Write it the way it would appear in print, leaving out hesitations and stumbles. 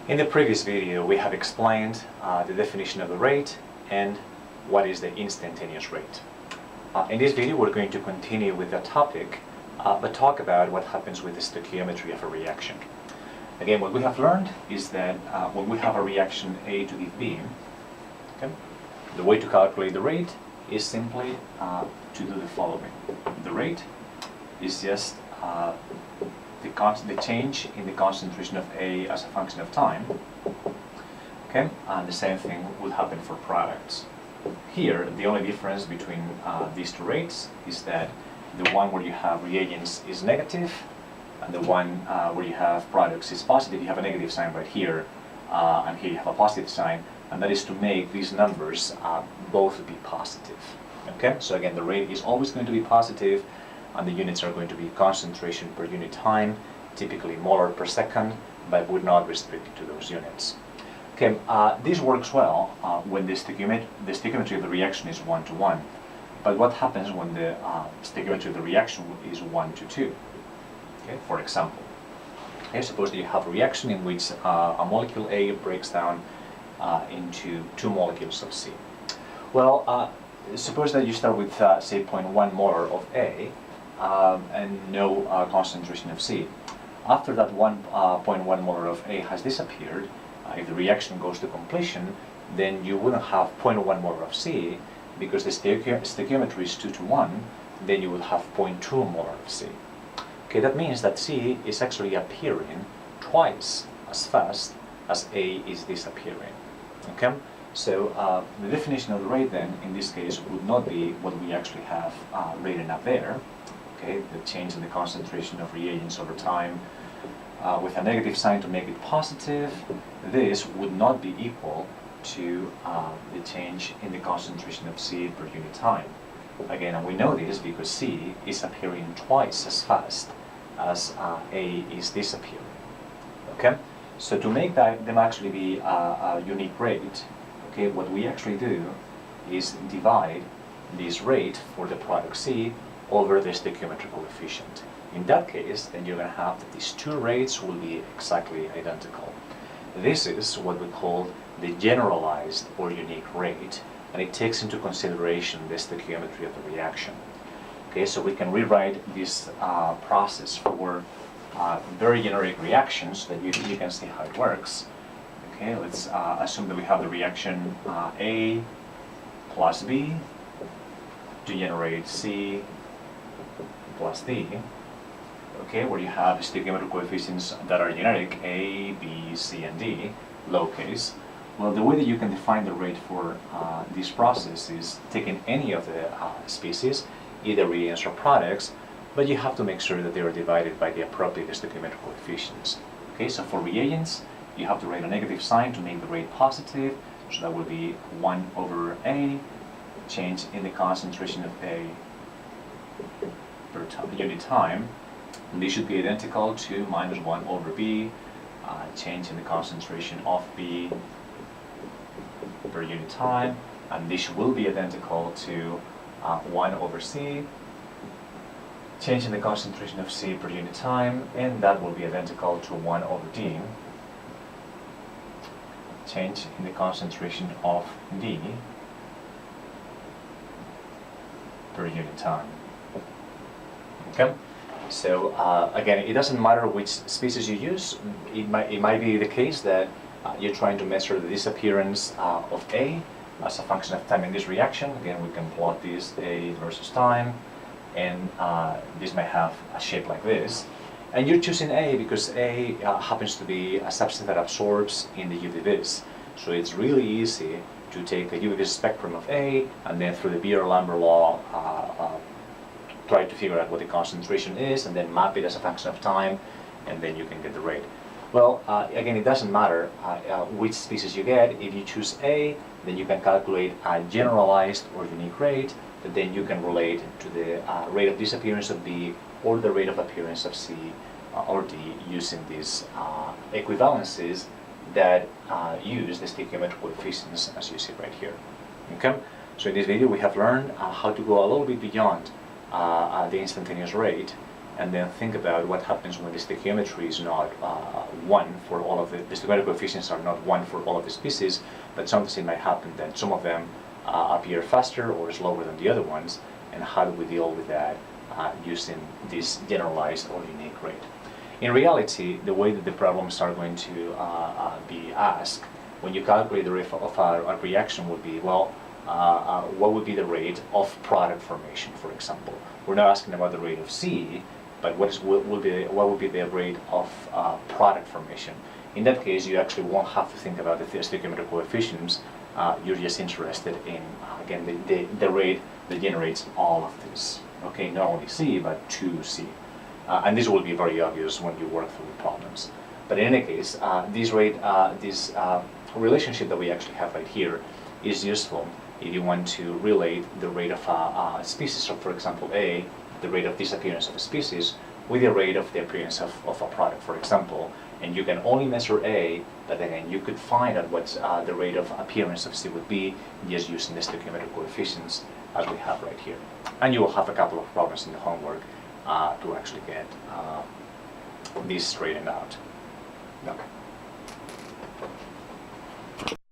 In the previous video, we have explained the definition of the rate and what is the instantaneous rate. In this video, we're going to continue with that topic, but talk about what happens with the stoichiometry of a reaction. Again, what we have learned is that when we have a reaction A to give B, okay, the way to calculate the rate is simply to do the following. The rate is just the change in the concentration of A as a function of time. Okay, and the same thing would happen for products. Here, the only difference between these two rates is that the one where you have reagents is negative, and the one where you have products is positive. You have a negative sign right here, and here you have a positive sign, and that is to make these numbers both be positive. Okay, so again, the rate is always going to be positive, and the units are going to be concentration per unit time, typically molar per second, but would not restrict it to those units. Okay, this works well when the stoichiometry of the reaction is 1:1. But what happens when the stoichiometry of the reaction is 1:2? Okay, for example, okay, suppose that you have a reaction in which a molecule A breaks down into 2 molecules of C. Well, suppose that you start with say 0.1 molar of A and no concentration of C. After that 1.1 molar of A has disappeared, if the reaction goes to completion, then you wouldn't have 0.1 molar of C, because the stoichiometry is 2:1, then you would have 0.2 molar of C. Okay, that means that C is actually appearing twice as fast as A is disappearing. Okay, so the definition of the rate then, in this case, would not be what we actually have written up there. Okay, the change in the concentration of reagents over time with a negative sign to make it positive. This would not be equal to the change in the concentration of C per unit time. Again, and we know this because C is appearing twice as fast as A is disappearing. Okay, so to make them actually be a unique rate, okay, what we actually do is divide this rate for the product C over the stoichiometry coefficient. In that case, then you're going to have that these two rates will be exactly identical. This is what we call the generalized or unique rate, and it takes into consideration the stoichiometry of the reaction. Okay, so we can rewrite this process for very generic reactions so that you can see how it works. Okay, let's assume that we have the reaction A plus B to generate C plus D. Okay, where you have stoichiometric coefficients that are generic, A, B, C, and D, lowercase. Well, the way that you can define the rate for this process is taking any of the species, either reagents or products, but you have to make sure that they are divided by the appropriate stoichiometric coefficients. Okay, so for reagents, you have to write a negative sign to make the rate positive, so that will be 1/A, change in the concentration of A per unit time. And this should be identical to minus 1/B, change in the concentration of B per unit time, and this will be identical to 1/C, change in the concentration of C per unit time, and that will be identical to 1/D, change in the concentration of D per unit time. Okay. So again, it doesn't matter which species you use. It might be the case that you're trying to measure the disappearance of A as a function of time in this reaction. Again, we can plot this A versus time, and this may have a shape like this. And you're choosing A because A happens to be a substance that absorbs in the UV-vis. So it's really easy to take the UV-vis spectrum of A, and then through the Beer-Lambert law, try to figure out what the concentration is, and then map it as a function of time, and then you can get the rate. Well, again, it doesn't matter which species you get. If you choose A, then you can calculate a generalized or unique rate that then you can relate to the rate of disappearance of B or the rate of appearance of C or D using these equivalences that use the stoichiometric coefficients as you see right here. Okay, so in this video we have learned how to go a little bit beyond the instantaneous rate and then think about what happens when the stoichiometry is not 1 for all of the stoichiometric coefficients are not 1 for all of the species, but sometimes it might happen that some of them appear faster or slower than the other ones, and how do we deal with that using this generalized or unique rate. In reality, the way that the problems are going to be asked when you calculate the rate of a reaction would be, well, what would be the rate of product formation, for example? We're not asking about the rate of C, but what would be the rate of product formation? In that case, you actually won't have to think about the stoichiometric coefficients. You're just interested in, again, the rate that generates all of this. Okay, not only C, but 2C. And this will be very obvious when you work through the problems. But in any case, this relationship that we actually have right here is useful if you want to relate the rate of a species, so for example A, the rate of disappearance of a species, with the rate of the appearance of a product, for example, and you can only measure A, but again, you could find out what the rate of appearance of C would be just using the stoichiometric coefficients as we have right here. And you will have a couple of problems in the homework to actually get this straightened out. Okay.